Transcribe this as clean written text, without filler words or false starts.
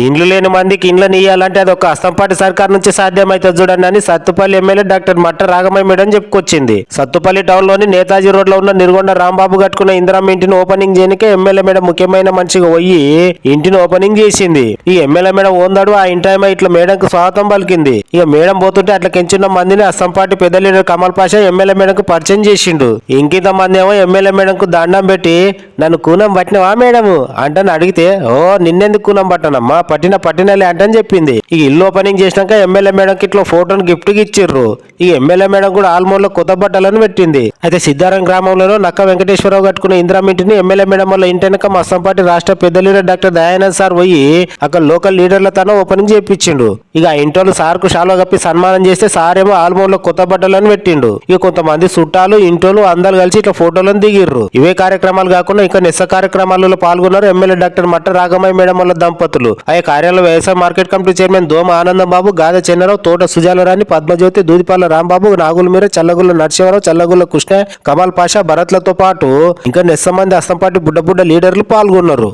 ఇండ్లు లేని మందికి ఇండ్లను ఇయ్యాలంటే అది ఒక అస్తంపాటి సర్కార్ నుంచి సాధ్యమైతుంది చూడండి అని సత్తుపల్లి ఎమ్మెల్యే డాక్టర్ మట్ట రాగమయ్య మేడం చెప్పుకొచ్చింది. సత్తుపల్లి టౌన్ లోని నేతాజీ రోడ్ లో ఉన్న నిర్గొండ రాంబాబు కట్టుకున్న ఇందిరమ్మ ఇంటిని ఓపెనింగ్ చేయనికే ఎమ్మెల్యే మేడం ముఖ్యమైన మనిషిగా పోయి ఇంటిని ఓపెనింగ్ చేసింది. ఈ ఎమ్మెల్యే మేడం ఓందాడు ఆ ఇంటాయమ ఇట్లా మేడంకు స్వాగతం పలికింది. ఇక మేడం పోతుంటే అట్లా కెంచున్న మందిని అస్తంపాటి పెద్ద లీడర్ కమల్ పాషా ఎమ్మెల్యే మేడంకు పరిచయం చేసిండు. ఇంకింత మంది ఏమో ఎమ్మెల్యే మేడంకు దండం పెట్టి నన్ను కూనం పట్టినవా మేడము అంటని అడిగితే ఓ నిన్నెందుకు కూనం పట్టనమ్మా పట్టినలే అంటని చెప్పింది. ఈ ఇల్లు ఓపెనింగ్ చేసినాక ఎమ్మెల్యే మేడం కి ఇట్లా ఫోటోను గిఫ్ట్ కి ఇచ్చిర్రు. ఈ ఎమ్మెల్యే మేడం కూడా ఆల్మోస్ట్ కొత్త బట్టలను పెట్టింది. అయితే సిద్ధారం గ్రామంలో నక్క వెంకటేశ్వరరావు కట్టుకున్న ఇందిరమ్మ ఇంటిని ఎమ్మెల్యే మేడం వల్ల ఇంటెనక మస్తంపాటి రాష్ట్ర పెద్ద లీడర్ డాక్టర్ దయానంద్ సార్ పోయి అక్కడ లోకల్ లీడర్ల తన ఓపెనింగ్ చేయించిండు. ఇక ఆ ఇంటోళ్ళు సార్ కు షాలో కప్పి సన్మానం చేస్తే సార్ ఏమో ఆల్మోస్ట్ కొత్త బట్టలను పెట్టిండు. ఇక కొంతమంది చుట్టాలు ఇంటోళ్ళు అందరు కలిసి ఇట్లా ఫోటోలను దిగిర్రు. ఇవే కార్యక్రమాలు కాకుండా ఇంకా నిస్స కార్యక్రమాలలో పాల్గొన్నారు ఎమ్మెల్యే డాక్టర్ మట్ట రాగమయ్య మేడం వల్ల దంపతులు. ఆ కార్యాలయ వ్యవసాయ మార్కెట్ కమిటీ చైర్మన్ దోమ ఆనందం బాబు, గాద చెన్నరావు, తోట సుజాలరాణి, పద్మజ్యోతి, దూదిపాల రాంబాబు, నాగులమీర, చల్లగుల్ల నరసింహరావు, చల్లగుల్ల కృష్ణ, కమాల్ పాషా, భరత్లతో పాటు ఇంకా నెస్సమంది అస్తంపాటి బుడ్డ లీడర్లు పాల్గొన్నారు.